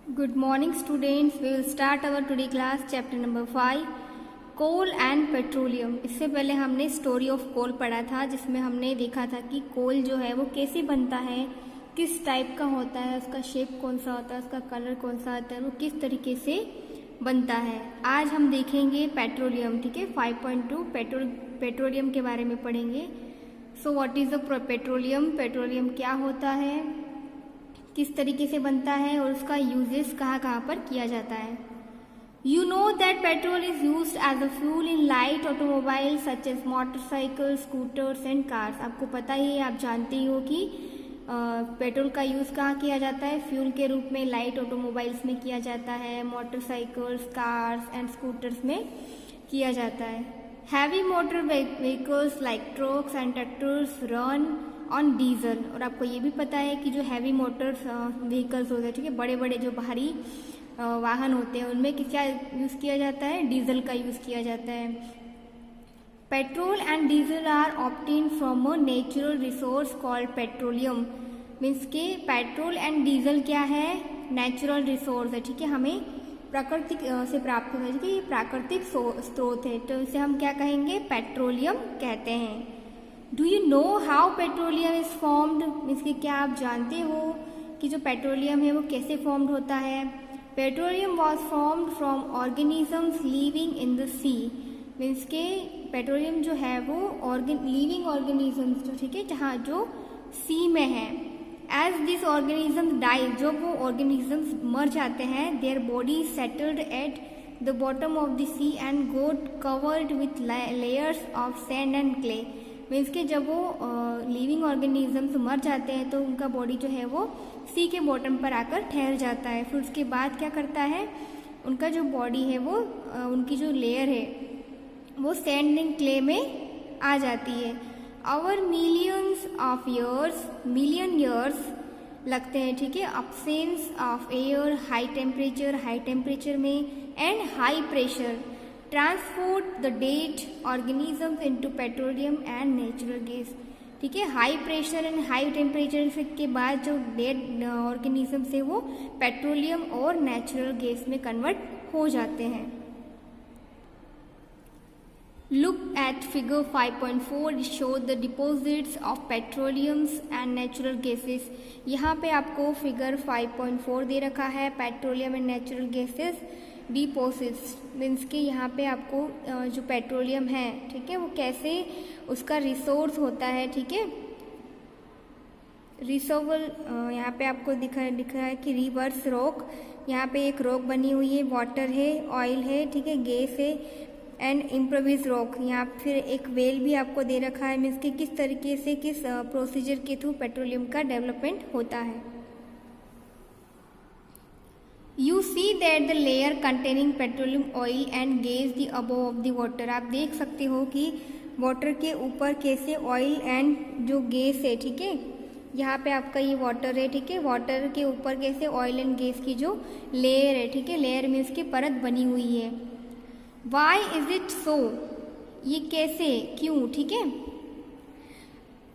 Good morning students. We will start our today class chapter number 5 coal and petroleum. इससे पहले हमने story of coal पढ़ा था, जिसमें हमने देखा था कि कोल जो है वो कैसे बनता है, किस टाइप का होता है, उसका शेप कौन सा होता है, उसका कलर कौन सा आता है, वो किस तरीके से बनता है। आज हम देखेंगे पेट्रोलियम। ठीक है, 5.2 पेट्रोलियम के बारे में पढ़ेंगे। So what is the petroleum? Petroleum क्या होता है, किस तरीके से बनता है और उसका यूजेस कहाँ कहाँ पर किया जाता है। You know that petrol is used as a fuel in light automobile such as motorcycle, scooters and cars. आपको पता ही है, आप जानते ही हो कि पेट्रोल का यूज़ कहाँ किया जाता है, फ्यूल के रूप में लाइट ऑटोमोबाइल्स में किया जाता है, मोटरसाइकिल्स, कार्स एंड स्कूटर्स में किया जाता है। Heavy motor vehicles like trucks and tractors run on diesel. और आपको ये भी पता है कि जो हैवी मोटर व्हीकल्स होते हैं, ठीक है, बड़े बड़े जो भारी वाहन होते हैं, उनमें क्या यूज़ किया जाता है, डीजल का यूज़ किया जाता है। Petrol and diesel are obtain from a natural resource called petroleum. Means के पेट्रोल एंड डीजल क्या है, नेचुरल रिसोर्स है। ठीक है, हमें प्राकृतिक से प्राप्त होता है। ठीक है, ये प्राकृतिक स्रोत है, तो इसे हम क्या कहेंगे, पेट्रोलियम कहते हैं। Do you know how petroleum is formed? Means कि क्या आप जानते हो कि जो पेट्रोलियम है वो कैसे फॉर्म्ड होता है। Petroleum was formed from organisms living in the sea. Means के पेट्रोलियम जो है वो लिविंग ऑर्गेनिजम्स जो, ठीक है, जहाँ जो सी में है। एज दिस ऑर्गेनिज्म डाई, जो वो ऑर्गेनिजम्स मर जाते हैं, their body settled at the bottom of the sea and got covered with layers of sand and clay. Means के जब वो लिविंग ऑर्गेनिजम्स मर जाते हैं तो उनका बॉडी जो है वो सी के बॉटम पर आकर ठहर जाता है। फिर उसके बाद क्या करता है, उनका जो बॉडी है वो उनकी जो लेयर है वो सैंड एंड क्ले में आ जाती है। आवर मिलियन ईयर्स लगते हैं, ठीक है, absence of air, high temperature में and high pressure transport the dead organisms into petroleum and natural gas. ठीक है, high pressure and high temperature के बाद जो डेड ऑर्गेनिजम्स है वो पेट्रोलियम और नेचुरल गैस में कन्वर्ट हो जाते हैं। Look at figure 5.4. It shows the deposits of petroleums and natural gases. यहाँ पे आपको फिगर 5.4 दे रखा है, petroleum and natural gases deposits. Means के यहाँ पे आपको जो पेट्रोलियम है, ठीक है, वो कैसे उसका रिसोर्स होता है। ठीक है, रिसोर्वल यहाँ पे आपको दिख रहा है कि रिवर्स रॉक, यहाँ पे एक रॉक बनी हुई है, वाटर है, ऑयल है, ठीक है, गैस है एंड इम्प्रोवाइज रॉक। यहाँ फिर एक वेल भी आपको दे रखा है। मीन्स कि किस तरीके से, किस प्रोसीजर के थ्रू पेट्रोलियम का डेवलपमेंट होता है। You see that the layer containing petroleum oil and gas the above of the water. आप देख सकते हो कि वाटर के ऊपर कैसे ऑयल एंड जो गैस है, ठीक है, यहाँ पे आपका ये वाटर है, ठीक है, वाटर के ऊपर कैसे ऑयल एंड गैस की जो लेयर है, ठीक है, लेयर में उसकी परत बनी हुई है। Why is it so? ये कैसे, क्यों? ठीक है,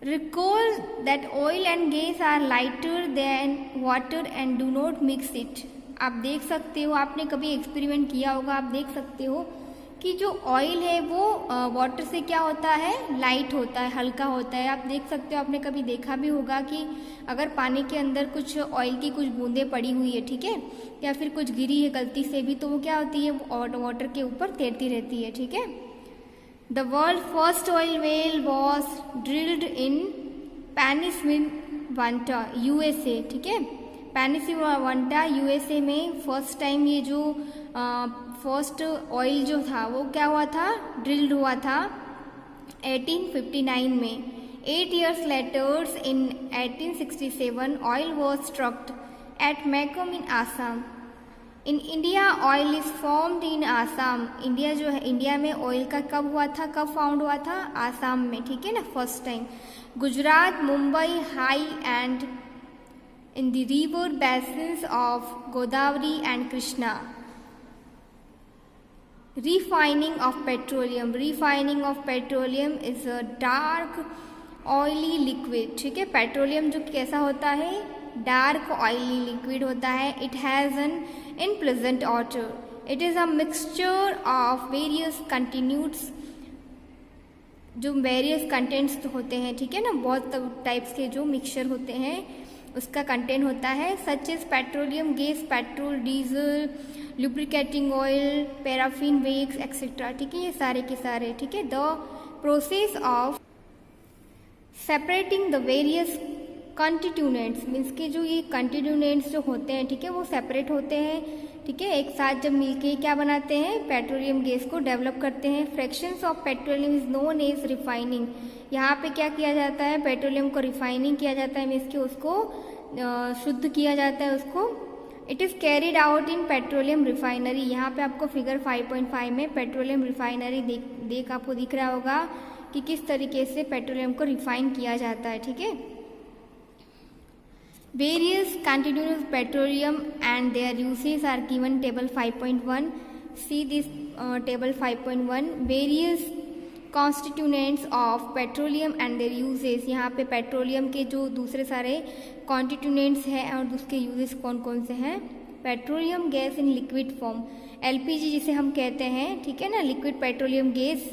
recall that oil and gas are lighter than water and do not mix it. आप देख सकते हो, आपने कभी एक्सपेरिमेंट किया होगा, आप देख सकते हो कि जो ऑयल है वो वाटर से क्या होता है, लाइट होता है, हल्का होता है। आप देख सकते हो, आपने कभी देखा भी होगा कि अगर पानी के अंदर कुछ ऑयल की कुछ बूंदें पड़ी हुई है, ठीक है, या फिर कुछ गिरी है गलती से भी, तो वो क्या होती है, वाटर के ऊपर तैरती रहती है। ठीक है, the world first oil well was drilled in Pennsylvania, USA. ठीक है, पेनिसिलवाना यूएसए में फर्स्ट टाइम ये जो फर्स्ट ऑयल जो था वो क्या हुआ था, ड्रिल्ड हुआ था 1859 में। 8 years later in 1867 oil was struck at Mecum in Assam. In India oil is formed in Assam. India जो है, इंडिया में ऑयल का कब हुआ था, कब फाउंड हुआ था, आसाम में। ठीक है ना, first time. Gujarat, Mumbai, high and in the river basins of Godavari and Krishna. Refining of petroleum. Refining of petroleum is a dark oily liquid. ठीक है, पेट्रोलियम जो कैसा होता है, डार्क ऑयली लिक्विड होता है। It has an unpleasant odour. It is a mixture of various constituents, जो various contents होते हैं, ठीक है ना, बहुत टाइप्स के जो मिक्सचर होते हैं उसका कंटेंट होता है, such as petroleum gas, petrol, diesel, lubricating oil, paraffin wax etcetera, ठीक है, ये सारे के सारे, ठीक है। The process of separating the various constituents, means के जो ये कंस्टिट्यूएंट्स जो होते हैं, ठीक है, वो सेपरेट होते हैं, ठीक है, एक साथ जब मिलके क्या बनाते हैं, पेट्रोलियम गैस को डेवलप करते हैं। Fractions of petroleum is known as refining. यहाँ पे क्या किया जाता है, पेट्रोलियम को रिफाइनिंग किया जाता है, मीन्स कि उसको शुद्ध किया जाता है उसको। It is carried out in petroleum refinery. यहाँ पे आपको फिगर 5.5 में पेट्रोलियम रिफाइनरी देख आपको दिख रहा होगा कि किस तरीके से पेट्रोलियम को रिफाइन किया जाता है, ठीक है। Various continuous petroleum and their uses are given table 5.1. See this table 5.1. Various constituents of petroleum and their uses. यहाँ पे पेट्रोलियम के जो दूसरे सारे constituents हैं और उसके uses कौन कौन से हैं। Petroleum gas in liquid form, LPG जिसे हम कहते हैं, ठीक है ना, लिक्विड पेट्रोलियम गैस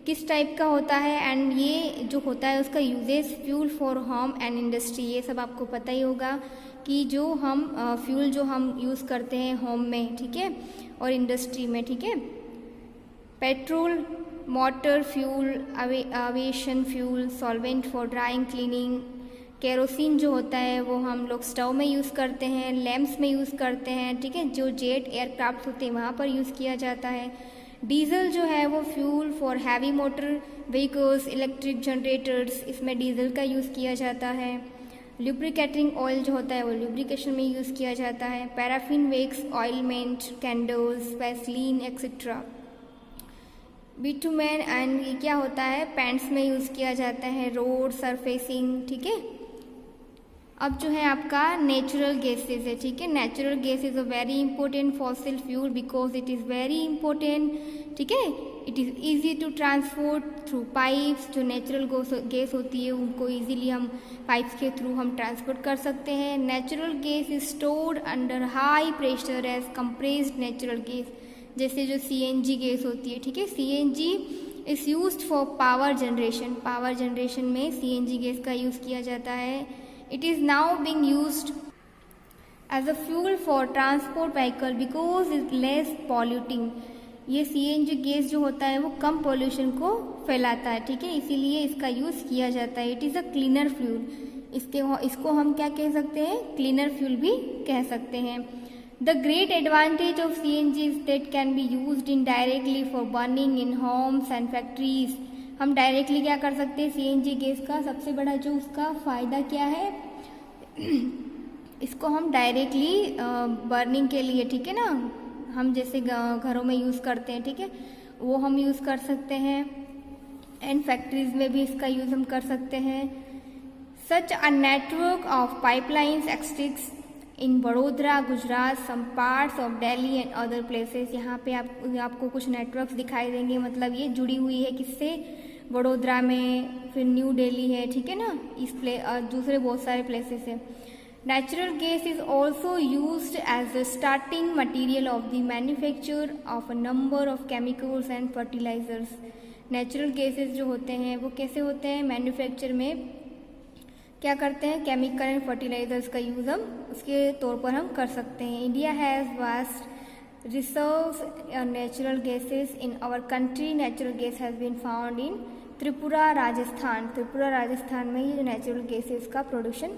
किस टाइप का होता है, एंड ये जो होता है उसका uses fuel for home and industry. ये सब आपको पता ही होगा कि जो हम फ्यूल जो हम यूज़ करते हैं होम में, ठीक है, और इंडस्ट्री में, ठीक है। Petrol, motor fuel, aviation fuel, solvent for drawing cleaning. Kerosene जो होता है वो हम लोग स्टोव में यूज़ करते हैं, लैम्प्स में यूज़ करते हैं, ठीक है, जो जेट एयरक्राफ्ट होते हैं वहाँ पर यूज़ किया जाता है। डीजल जो है वो fuel for heavy motor vehicles, electric generators, इसमें डीजल का यूज़ किया जाता है। लुब्रिकेटिंग ऑयल जो होता है वो लुब्रिकेशन में यूज़ किया जाता है। Paraffin wax, ointment, candles, vaseline etcetera. Bitumen and ये क्या होता है, पेंट्स में यूज़ किया जाता है, रोड सरफेसिंग, ठीक है। अब जो है आपका नेचुरल गैसेज है, ठीक है। Natural gas is a very important fossil fuel because it is very important, ठीक है। It is easy to transport through pipes. जो नेचुरल गैस होती है उनको ईजिली हम पाइप्स के थ्रू हम ट्रांसपोर्ट कर सकते हैं। Natural gas is stored under high pressure as compressed natural gas, जैसे जो CNG गैस होती है, ठीक है। CNG is used for power generation. Power generation में CNG गैस का यूज़ किया जाता है। It is now being used as a fuel for transport vehicle because it's less polluting. ये CNG गैस जो होता है वो कम पॉल्यूशन को फैलाता है, ठीक है, इसीलिए इसका यूज़ किया जाता है। It is a cleaner fuel. इसको हम क्या कह सकते हैं, क्लीनर फ्यूल भी कह सकते हैं। The great advantage of CNG is that can be used in directly for burning in homes and factories. हम डायरेक्टली क्या कर सकते हैं, CNG गैस का सबसे बड़ा जो उसका फ़ायदा क्या है, इसको हम डायरेक्टली बर्निंग के लिए, ठीक है ना, हम जैसे घरों में यूज़ करते हैं, ठीक है, वो हम यूज़ कर सकते हैं, एंड फैक्ट्रीज में भी इसका यूज़ हम कर सकते हैं। Such a network of pipelines extends in Vadodara, Gujarat, some parts of Delhi and other places. यहाँ पे आपको कुछ नेटवर्क्स दिखाई देंगे, मतलब ये जुड़ी हुई है किससे, बड़ोदरा में, फिर न्यू दिल्ली है, ठीक है ना, इस दूसरे बहुत सारे प्लेसेस है। Natural gas is also used as the starting material of the manufacture of a number of chemicals and fertilizers. Natural gases जो होते हैं वो कैसे होते हैं, मैन्युफैक्चर में क्या करते हैं, केमिकल एंड फर्टिलाइजर्स का यूज़ हम उसके तौर पर हम कर सकते हैं। India has vast reserves natural gases in our country. Natural gas has been found in Tripura, Rajasthan. Tripura, Rajasthan में ये नेचुरल गैसेज का प्रोडक्शन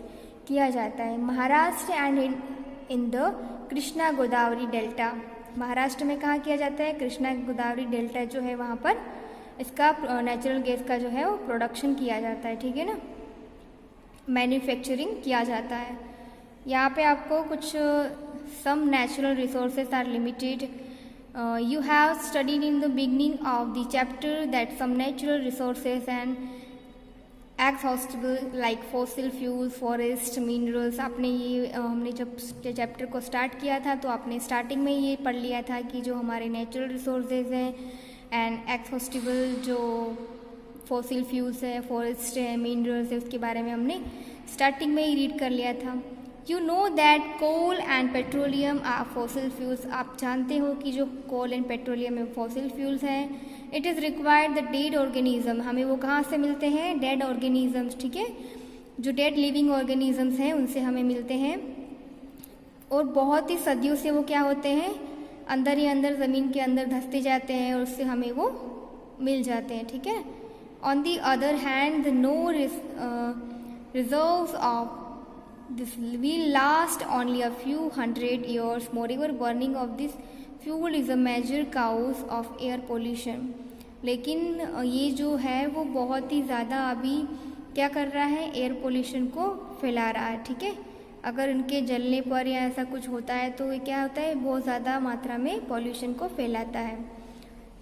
किया जाता है। Maharashtra and in the Krishna Godavari delta. Maharashtra में कहाँ किया जाता है, कृष्णा गोदावरी डेल्टा जो है वहाँ पर इसका नेचुरल गैस का जो है वो प्रोडक्शन किया जाता है, ठीक है ना, मैन्युफैक्चरिंग किया जाता है। यहाँ पे आपको कुछ some natural resources are limited. You have studied in the beginning of the chapter that some natural resources and exhaustible like fossil fuels, forest, minerals। आपने ये हमने जब चैप्टर को स्टार्ट किया था तो आपने स्टार्टिंग में ये पढ़ लिया था कि जो हमारे नेचुरल रिसोर्सेज हैं एंड एक्सहॉस्टिबल जो फॉसिल फ्यूल्स है, फॉरेस्ट है, मिनरल्स है, उसके बारे में हमने स्टार्टिंग में ही रीड कर लिया था। You know that coal and petroleum are fossil fuels, आप जानते हो कि जो कोल एंड पेट्रोलियम में फॉसिल फ्यूल्स हैं। It is required the dead organism, हमें वो कहाँ से मिलते हैं, डेड ऑर्गेनिजम्स, ठीक है, जो डेड लिविंग ऑर्गेनिजम्स हैं उनसे हमें मिलते हैं, और बहुत ही सदियों से वो क्या होते हैं, अंदर ही अंदर ज़मीन के अंदर धंसते जाते हैं और उससे हमें वो मिल जाते हैं, ठीक है। On the other hand the no reserves of this will last only a few hundred years. Moreover, burning of this fuel is a major cause of air pollution. लेकिन ये जो है वो बहुत ही ज़्यादा अभी क्या कर रहा है, एयर पोल्यूशन को फैला रहा है, ठीक है। अगर उनके जलने पर या ऐसा कुछ होता है तो ये क्या होता है, बहुत ज़्यादा मात्रा में पॉल्यूशन को फैलाता है।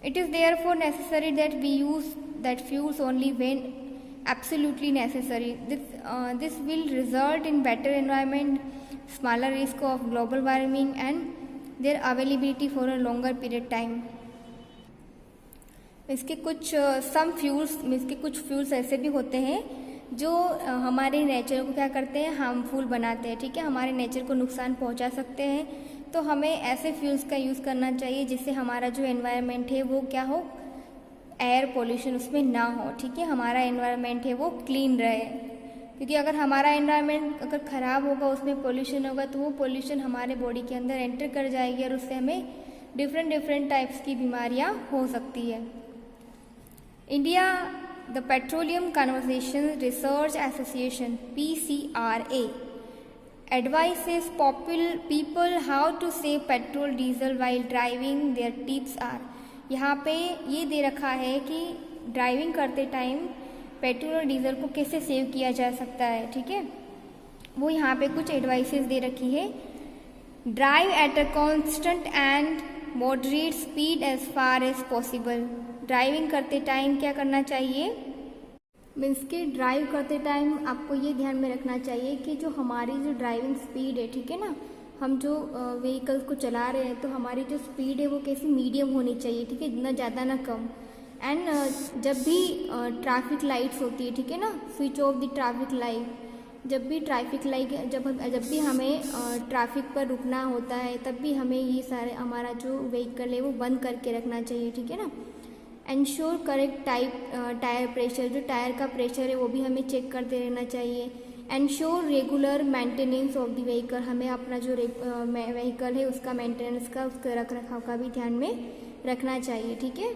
It is therefore necessary that we use that fuels only when absolutely necessary. This will result in better environment, smaller risk of global warming and their availability for a longer period time. इसके कुछ कुछ fuels ऐसे भी होते हैं जो हमारे nature को क्या करते हैं, हार्मफुल बनाते हैं, ठीक है, हमारे नेचर को नुकसान पहुंचा सकते हैं। तो हमें ऐसे फ्यूल्स का यूज़ करना चाहिए जिससे हमारा जो एनवायरनमेंट है वो क्या हो, एयर पोल्यूशन उसमें ना हो, ठीक है, हमारा एनवायरनमेंट है वो क्लीन रहे। क्योंकि अगर हमारा एनवायरनमेंट अगर ख़राब होगा, उसमें पोल्यूशन होगा, तो वो पोल्यूशन हमारे बॉडी के अंदर एंटर कर जाएगी और उससे हमें डिफरेंट टाइप्स की बीमारियां हो सकती है। India the petroleum conversation research association PCRA advises people how to save petrol diesel while driving. Their tips are, यहाँ पे ये दे रखा है कि ड्राइविंग करते टाइम पेट्रोल और डीजल को कैसे सेव किया जा सकता है, ठीक है। वो यहाँ पे कुछ एडवाइसेस दे रखी है। Drive at a constant and moderate speed as far as possible. Driving करते टाइम क्या करना चाहिए, मीन्स कि ड्राइव करते टाइम आपको ये ध्यान में रखना चाहिए कि जो हमारी जो ड्राइविंग स्पीड है, ठीक है ना, हम जो व्हीकल्स को चला रहे हैं तो हमारी जो स्पीड है वो कैसी मीडियम होनी चाहिए, ठीक है, ना ज़्यादा ना कम। एंड जब भी ट्रैफिक लाइट्स होती है, ठीक है ना, switch off the traffic light, जब भी हमें ट्रैफिक पर रुकना होता है तब भी हमें ये सारे हमारा जो व्हीकल है वो बंद करके रखना चाहिए, ठीक है ना। एंश्योर करेक्ट टायर प्रेशर, जो टायर का प्रेशर है वो भी हमें चेक करते रहना चाहिए। Ensure regular maintenance of the vehicle, हमें अपना जो व्हीकल है उसका मेंटेनेंस का, उसके रख रखाव का भी ध्यान में रखना चाहिए, ठीक है।